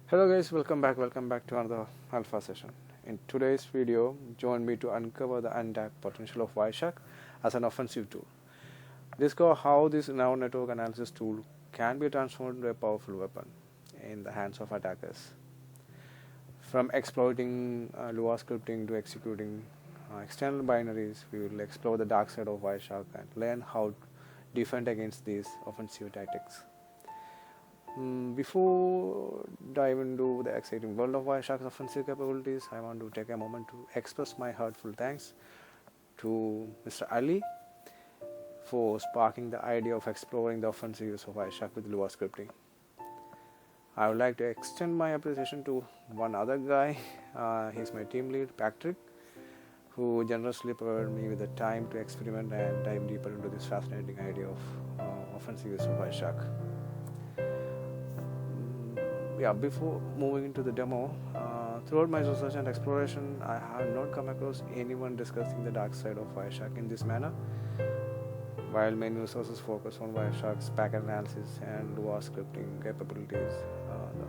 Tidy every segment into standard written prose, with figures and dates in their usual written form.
Hello guys, welcome back to another alpha session. In today's video, join me to uncover the untapped potential of Wireshark as an offensive tool. Discover how this now network analysis tool can be transformed into a powerful weapon in the hands of attackers. From exploiting Lua scripting to executing external binaries, we will explore the dark side of Wireshark and learn how to defend against these offensive tactics. Before dive into the exciting world of Wireshark's offensive capabilities, I want to take a moment to express my heartfelt thanks to Mr. Ali for sparking the idea of exploring the offensive use of Wireshark with Lua scripting. I would like to extend my appreciation to one other guy. He's my team lead, Patrick, who generously provided me with the time to experiment and dive deeper into this fascinating idea of offensive use of Wireshark. Before moving into the demo, throughout my research and exploration, I have not come across anyone discussing the dark side of Wireshark in this manner. While many resources focus on Wireshark's packet analysis and Lua scripting capabilities,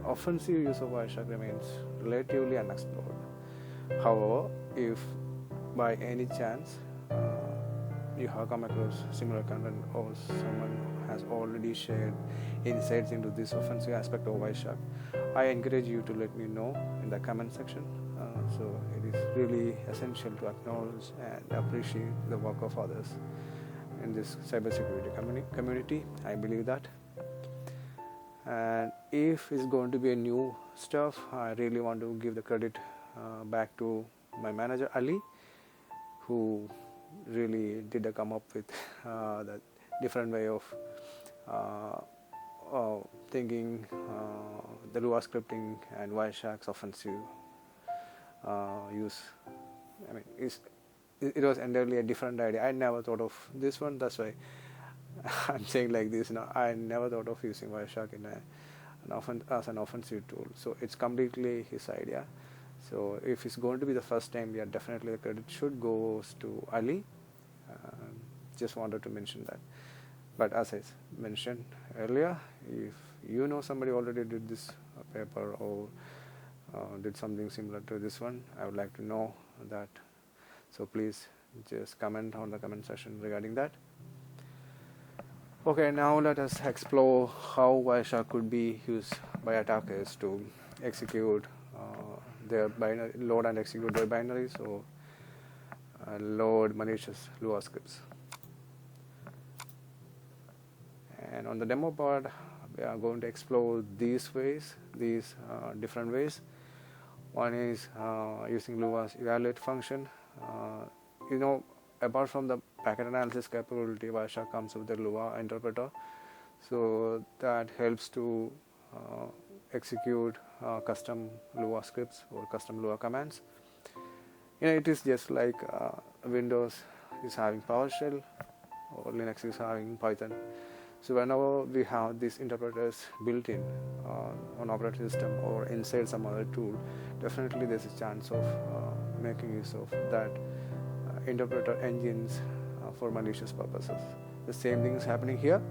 the offensive use of Wireshark remains relatively unexplored. However, if by any chance you have come across similar content or someone has already shared insights into this offensive aspect of Wireshark, I encourage you to let me know in the comment section. So it is really essential to acknowledge and appreciate the work of others in this cybersecurity community. I believe that. And if it's going to be a new stuff, I really want to give the credit back to my manager Ali, who really did come up with that different way of thinking the Lua scripting and Wireshark's offensive use. I mean, it was entirely a different idea. I never thought of this one. That's why I'm saying like this. I never thought of using Wireshark as an offensive tool. So it's completely his idea. So if it's going to be the first time, definitely the credit should go to Ali. Just wanted to mention that. But as I mentioned earlier, if you know somebody already did this paper or did something similar to this one, I would like to know that. So please just comment on the comment section regarding that. Okay, now let us explore how Wireshark could be used by attackers to execute their load and execute their binaries or load malicious Lua scripts. And on the demo part, we are going to explore these different ways. One is using Lua's evaluate function. Apart from the packet analysis capability, Wireshark comes with the Lua interpreter, so that helps to execute custom Lua scripts or custom Lua commands. It is just like Windows is having PowerShell or Linux is having Python. So whenever we have these interpreters built in on operating system or inside some other tool, definitely there's a chance of making use of that interpreter engines for malicious purposes. The same thing is happening here.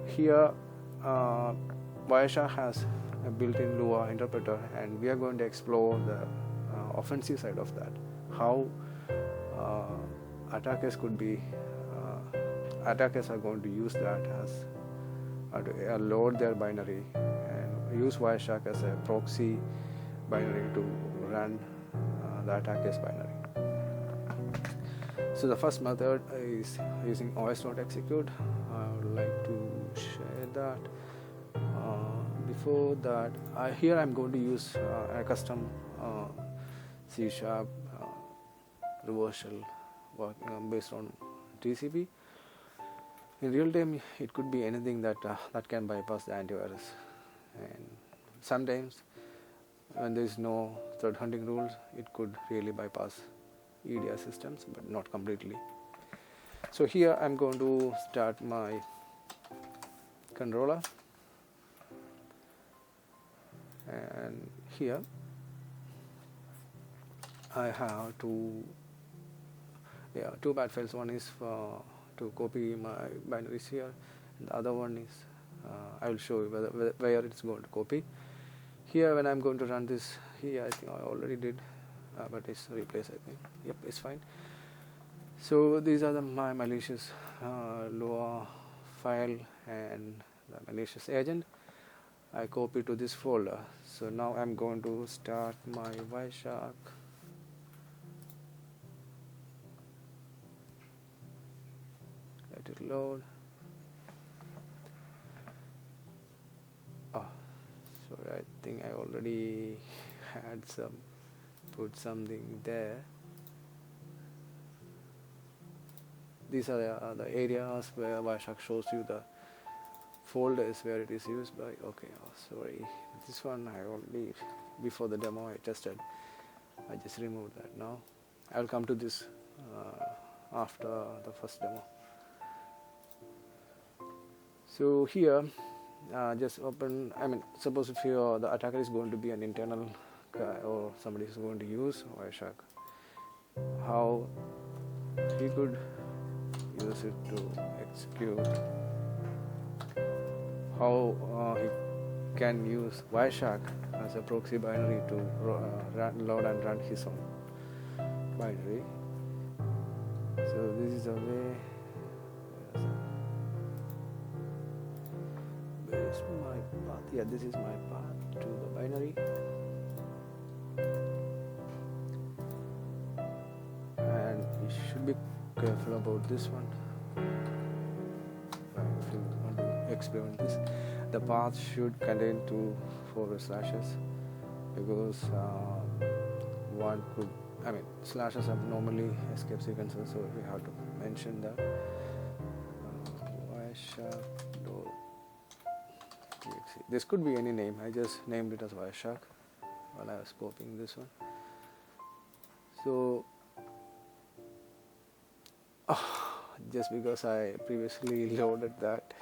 Here, Wireshark has a built-in Lua interpreter, and we are going to explore the offensive side of that. How attackers are going to use that as to load their binary and use Wireshark as a proxy binary to run the attacker's binary. So the first method is using os.execute. I would like to share that. Before that, here I'm going to use a custom C# reverse shell based on TCP. In real time, it could be anything that can bypass the antivirus. And sometimes, when there is no threat hunting rules, it could really bypass EDR systems, but not completely. So here I'm going to start my controller, and here I have two bad files. One is to copy my binaries here, and the other one is I will show you where it's going to copy. Here when I'm going to run this here, I think I already did, but it's replace, I think. Yep, it's fine. So these are my malicious Lua file and the malicious agent. I copy to this folder. So now I'm going to start my Wireshark. Let it load. Sorry, I think I already had put something there. These are the areas where Wireshark shows you the folders where it is used by. Okay, sorry, this one I already, before the demo I tested. I just removed that. Now I'll come to this after the first demo. So here, just open, suppose if the attacker is going to be an internal guy or somebody is going to use Wireshark, how he could use it to execute, how he can use Wireshark as a proxy binary to load and run his own binary. So this is a way. Where is my path? Yeah, this is my path to the binary. And you should be careful about this one. If you want to experiment this, the path should contain 2 forward slashes, because one could, slashes are normally escape sequences, so we have to mention that. Wireshark. This could be any name. I just named it as Wireshark while I was copying this one. So just because I previously loaded that,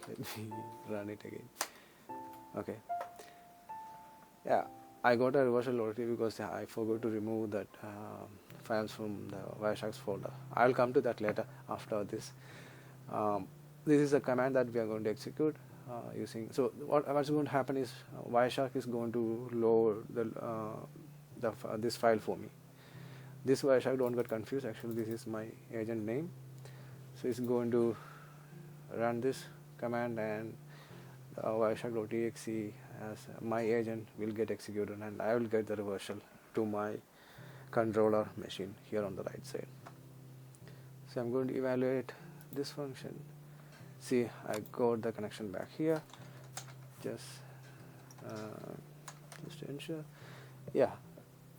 let me run it again. Okay. Yeah, I got a reversal already because I forgot to remove that files from the Wireshark's folder. I'll come to that later after this. This is a command that we are going to execute using. So what's going to happen is Wireshark is going to load this file for me. This Wireshark, don't get confused. Actually, this is my agent name. So it's going to run this command, and Wireshark.exe as my agent will get executed, and I will get the reversal to my controller machine here on the right side. So I'm going to evaluate this function. See, I got the connection back here. Just to ensure. Yeah,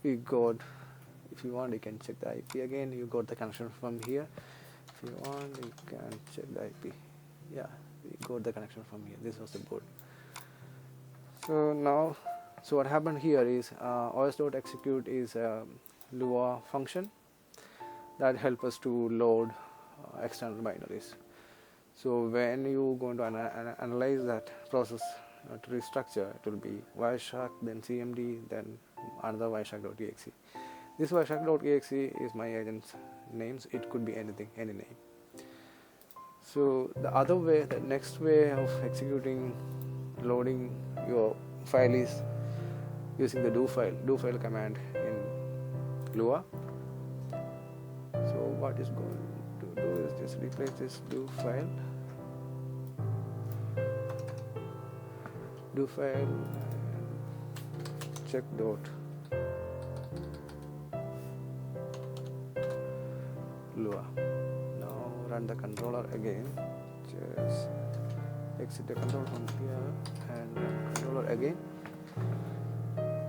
we got. If you want, you can check the IP again. You got the connection from here. If you want, you can check the IP. Yeah, we got the connection from here. This was the board. So now, what happened here is os.execute is a Lua function that helps us to load external binaries. So when you going to analyze that process to restructure, it will be Wireshark, then CMD, then another Wireshark.exe. This Wireshark.exe is my agent's names. It could be anything, any name. So the other way, the next way of executing, loading your file is using the do file command in Lua. So what is going to do is just replace this do file and check dot Lua. Now run the controller again. Just exit the controller from here and run controller again.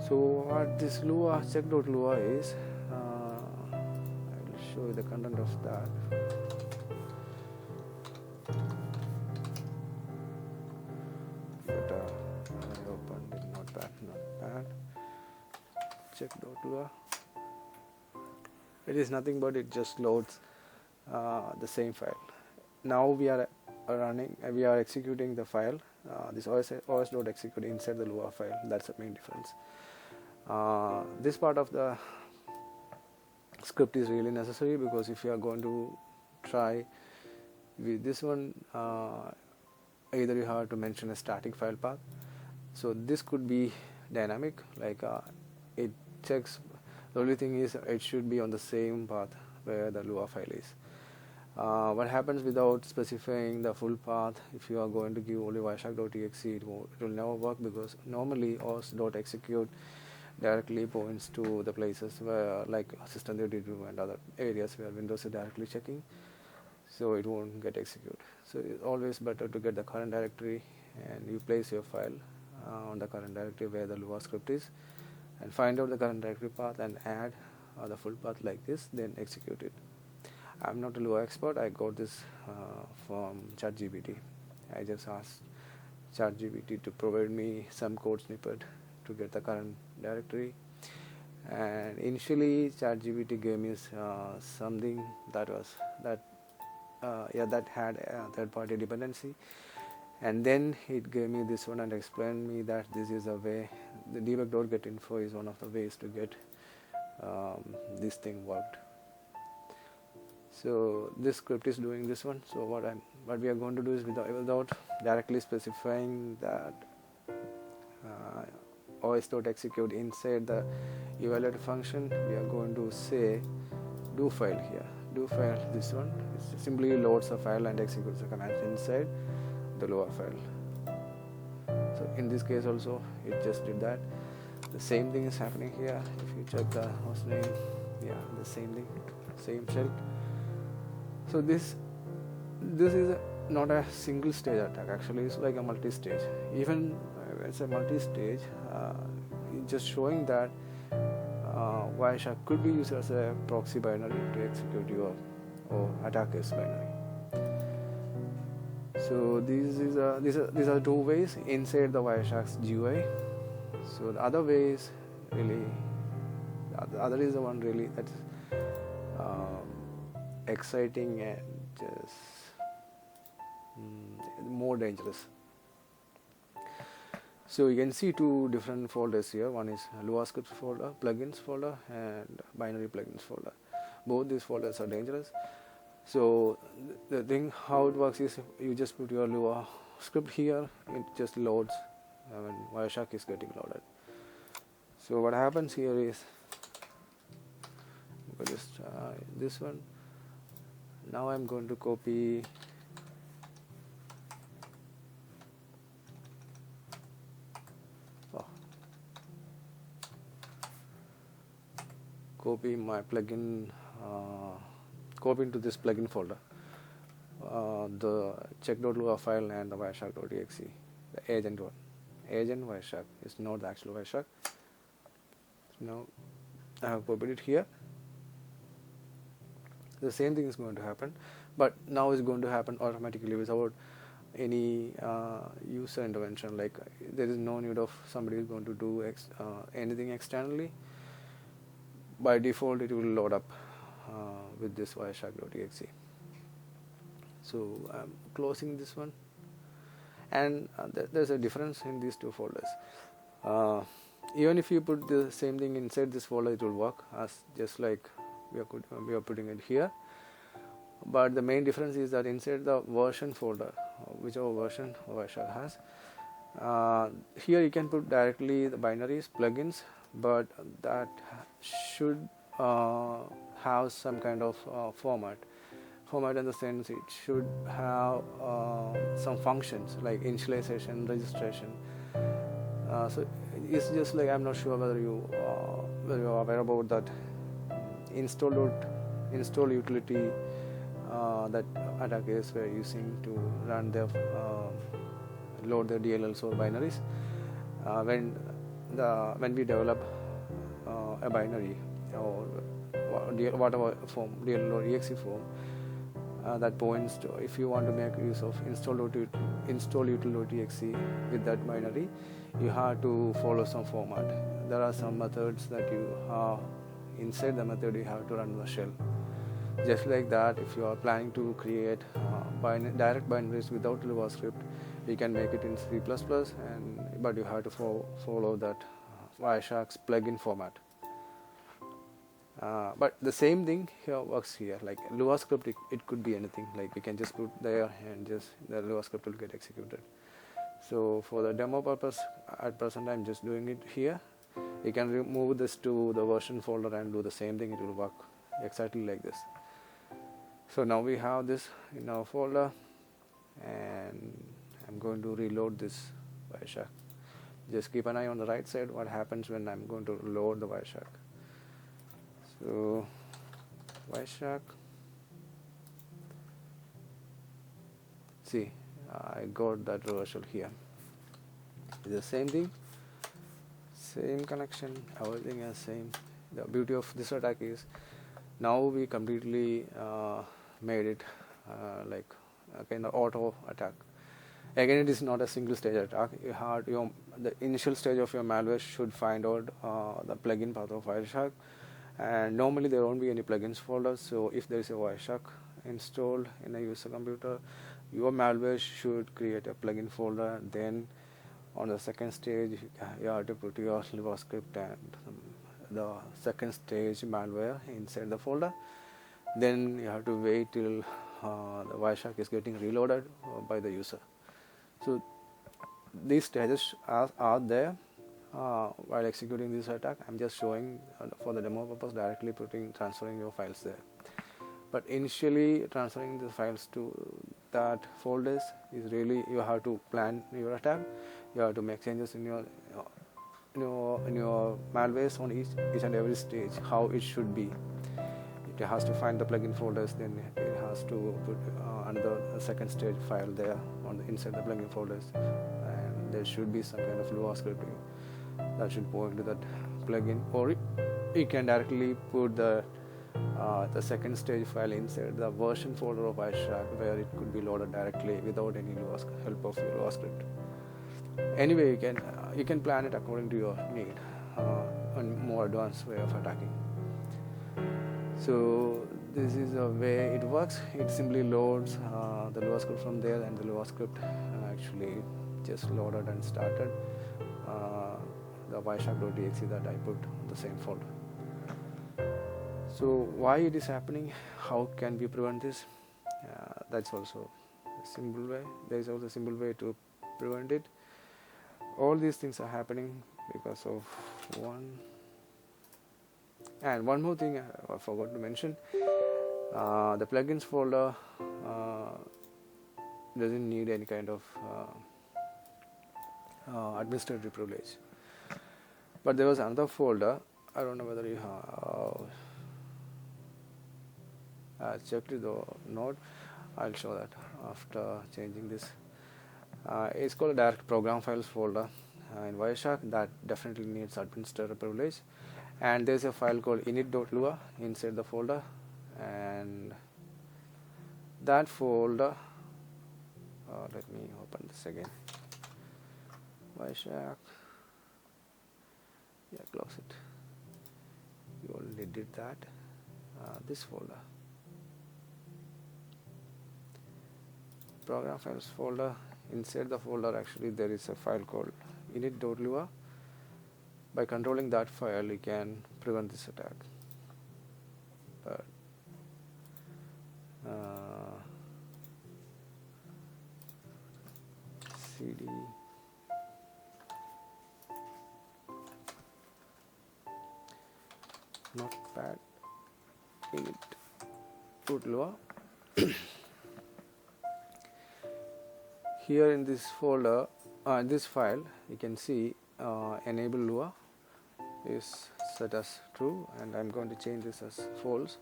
So what this Lua check.lua is, I will show you the content of that. But I opened it, not bad. Check.lua. It is nothing but it just loads the same file. Now we are executing the file. This os.execute inside the Lua file. That's the main difference. This part of the script is really necessary, because if you are going to try with this one, either you have to mention a static file path. So this could be dynamic, like it checks. The only thing is it should be on the same path where the Lua file is. What happens without specifying the full path? If you are going to give only wireshark.exe, it will never work, because normally os.execute directly points to the places where, like system32 and other areas where Windows is directly checking, so it won't get executed. So it's always better to get the current directory, and you place your file on the current directory where the Lua script is, and find out the current directory path and add the full path like this, then execute it. I'm not a Lua expert. I got this from ChatGPT. I just asked ChatGPT to provide me some code snippet to get the current directory, and initially ChatGPT gave me something that had a third-party dependency, and then it gave me this one and explained me that this is a way. The debug.getInfo is one of the ways to get this thing worked. So this script is doing this one. So what we are going to do is, without directly specifying that os.execute inside the evaluate function, we are going to say do file here. Do file, this one, it simply loads a file and executes the commands inside the Lua file. So in this case also it just did that. The same thing is happening here. If you check the host name, the same thing, same shell. So this is not a single stage attack. Actually, it's like a multi-stage. Even it's a multi-stage, it's just showing that Wireshark could be used as a proxy binary to execute your or attacker's binary. So these are two ways inside the Wireshark's GUI. So the other way is really, the other is the one really that's exciting and just more dangerous. So you can see two different folders here. One is Lua scripts folder, plugins folder, and binary plugins folder. Both these folders are dangerous. So the thing how it works is, you just put your Lua script here, it just loads when Wireshark is getting loaded. So what happens here is, we'll just this one. Now I'm going to copy my plugin, copy into this plugin folder, the check.lua file and the wireshark.exe, the agent one. Agent Wireshark is not the actual Wireshark. Now I have copied it here. The same thing is going to happen, but now it's going to happen automatically without any user intervention. Like, there is no need of somebody is going to do anything externally. By default it will load up with this wireshark.exe. So I'm closing this one, and there's a difference in these two folders. Even if you put the same thing inside this folder, it will work as just like we are putting it here. But the main difference is that inside the version folder, whichever version Wireshark has, here you can put directly the binaries, plugins, but that should have some kind of format in the sense it should have some functions like initialization, registration. So it's just like, I'm not sure whether you are aware about that install utility that attackers were using to run their load their DLLs or binaries. When we develop a binary or whatever form, DLL or exe form, that points to, if you want to make use of install util.exe with that binary, you have to follow some format. There are some methods that you have. Inside the method you have to run the shell. Just like that, if you are planning to create direct binaries without Lua script, you can make it in C++, but you have to follow that Wireshark's plugin format. But the same thing here works here. Like Lua script, it could be anything. Like we can just put there and just the Lua script will get executed. So for the demo purpose, at present I'm just doing it here. You can move this to the version folder and do the same thing. It will work exactly like this. So now we have this in our folder, and I'm going to reload this Wireshark. Just keep an eye on the right side what happens when I'm going to load the Wireshark. So Wireshark, see, I got that reversal here. It's the same thing, same connection, everything is same. The beauty of this attack is now we completely made it like a kind of auto attack. Again, it is not a single stage attack. You have the initial stage of your malware should find out the plugin path of Wireshark, and normally there won't be any plugins folder. So if there is a Wireshark installed in a user computer, your malware should create a plugin folder. Then on the second stage, you have to put your Lua script and the second stage malware inside the folder. Then you have to wait till the Wireshark is getting reloaded by the user. So these stages are there while executing this attack. I'm just showing for the demo purpose, directly transferring your files there. But initially transferring the files to that folders is really, you have to plan your attack. You have to make changes in your malwares on each and every stage, how it should be. It has to find the plugin folders, then it has to put another second stage file there inside the plugin folders, and there should be some kind of Lua scripting that should point to that plugin, or you can directly put the second stage file inside the version folder of Wireshark, where it could be loaded directly without any help of your Lua script. Anyway, you can plan it according to your need, a more advanced way of attacking. So this is the way it works. It simply loads the Lua script from there, and the Lua script actually just loaded and started the Wireshark.exe that I put on the same folder. So why it is happening? How can we prevent this? That's also a simple way. There is also a simple way to prevent it. All these things are happening because of one. And one more thing I forgot to mention, the plugins folder doesn't need any kind of administrative privilege. But there was another folder, I don't know whether you have checked it or not. I'll show that after changing this. It's called a direct program files folder in Wireshark that definitely needs administrative privilege. And there's a file called init.lua inside the folder, and that folder, let me open this again. Wireshark, close it. You already did that. This folder, program files folder. Inside the folder, actually there is a file called init.lua. By controlling that file, you can prevent this attack. But cd notepad init.lua. Here in this folder, this file, you can see enable Lua is set as true, and I'm going to change this as false.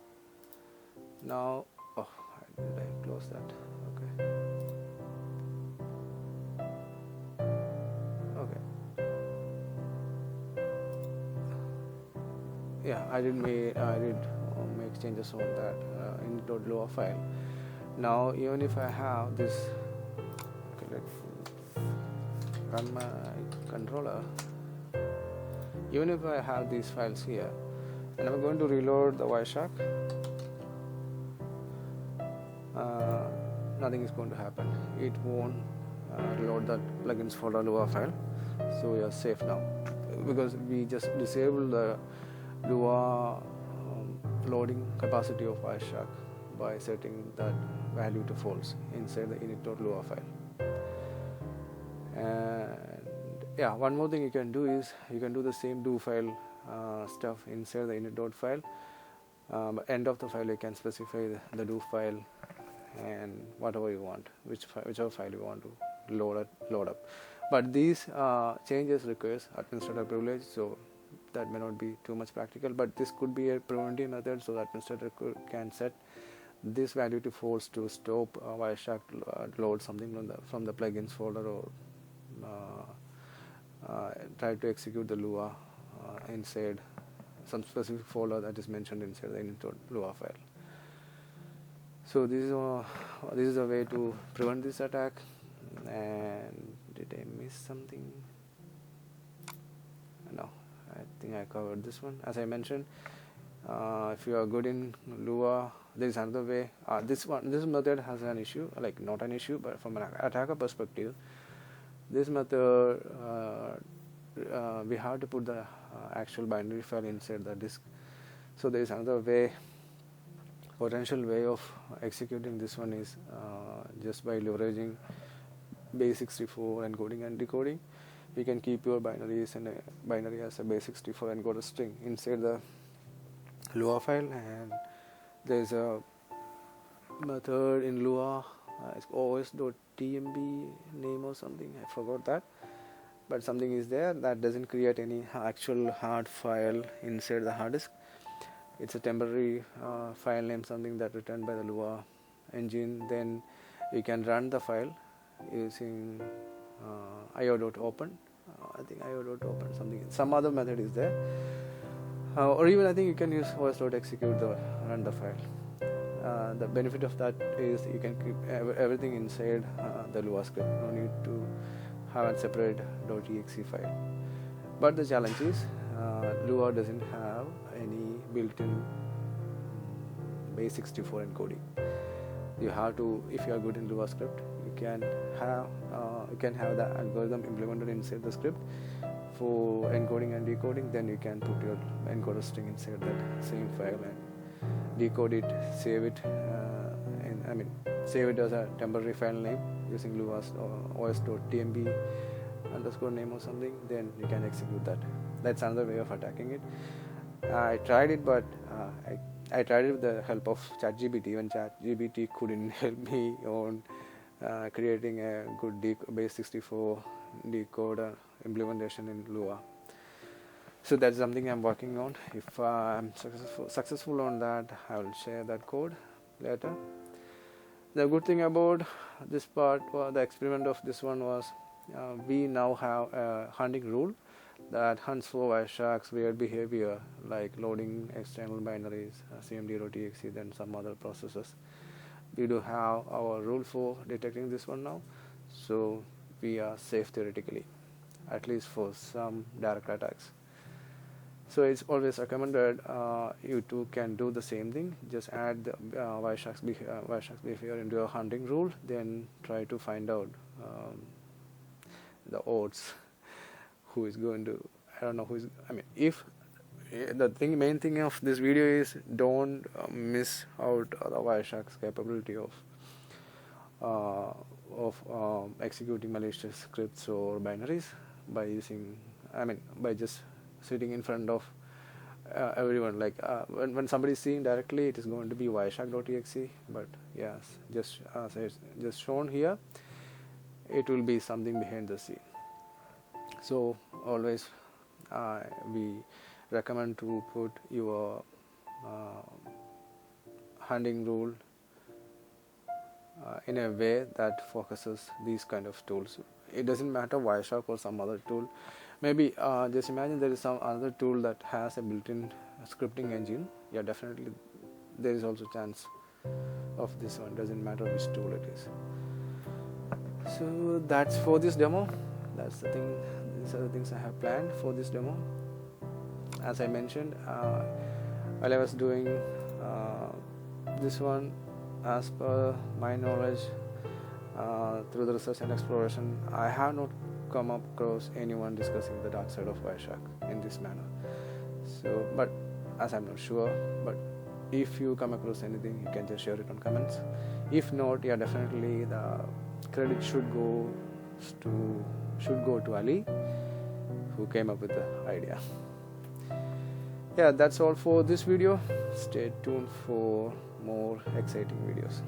Now, did I close that? Okay. Yeah, I did make changes on that in.lua file. Now, even if I have this, let's run my controller. Even if I have these files here, and I'm going to reload the Wireshark, nothing is going to happen. It won't reload that plugins folder Lua file. So we are safe now, because we just disabled the Lua loading capacity of Wireshark by setting that value to false inside the init.lua file. And yeah, one more thing you can do is you can do the same do file stuff inside the init.file. End of the file you can specify the do file and whatever you want, whichever file you want to load up. But these changes requires administrator privilege, so that may not be too much practical. But this could be a preventive method, so the administrator can set this value to false to stop Wireshark load something from the plugins folder, or try to execute the Lua inside some specific folder that is mentioned inside the init.lua file. So this is a way to prevent this attack. And did I miss something? No, I think I covered this one. As I mentioned, if you are good in Lua, there is another way. This method has an issue, like not an issue, but from an attacker perspective, this method we have to put the actual binary file inside the disk. So there is another way. Potential way of executing this one is just by leveraging base64 encoding and decoding. You can keep your binaries and binary as a base64 encoder string inside the Lua file, and there is a method in Lua, it's os.tmb name or something, I forgot that, but something is there that doesn't create any actual hard file inside the hard disk. It's a temporary file name, something that returned by the Lua engine. Then you can run the file using io.open. I think io.open, some other method is there, or even I think you can use os.execute run the file. The benefit of that is you can keep everything inside the Lua script. No need to have a separate .exe file. But the challenge is Lua doesn't have any built-in base64 encoding. You have to, if you are good in Lua script, you can have the algorithm implemented inside the script for encoding and decoding. Then you can put your encoder string inside that same file and decode it, save it, save it as a temporary file name using Lua's os.tmb underscore name or something. Then you can execute that. That's another way of attacking it. I tried it, but I tried it with the help of ChatGPT. Even ChatGPT couldn't help me on creating a good base64 decoder implementation in Lua. So that's something I'm working on. If I'm successful on that, I will share that code later. The good thing about this part, the experiment of this one was, we now have a hunting rule that hunts for Wireshark's weird behavior, like loading external binaries, cmd.exe, then some other processes. We do have our rule for detecting this one now, so we are safe theoretically, at least for some direct attacks. So it's always recommended you too can do the same thing. Just add the Wireshark's behavior into your hunting rule, then try to find out the odds. Who is going to, I don't know who is, if the main thing of this video is don't miss out the Wireshark's capability of executing malicious scripts or binaries by using, by just sitting in front of everyone. Like when somebody is seeing directly, it is going to be Wireshark.exe, but yes, just as it's just shown here, it will be something behind the scene. So always we recommend to put your hunting rule in a way that focuses these kind of tools. It doesn't matter Wireshark or some other tool. Maybe just imagine there is some other tool that has a built-in scripting engine. Yeah, definitely there is also chance of this one. Doesn't matter which tool it is. So that's for this demo. That's the thing. These are the things I have planned for this demo. As I mentioned, while I was doing this one, as per my knowledge, through the research and exploration, I have not come across anyone discussing the dark side of Wireshark in this manner. So, but as I'm not sure, but if you come across anything, you can just share it on comments. If not, yeah, definitely the credit should go to Ali, who came up with the idea. Yeah, that's all for this video. Stay tuned for more exciting videos.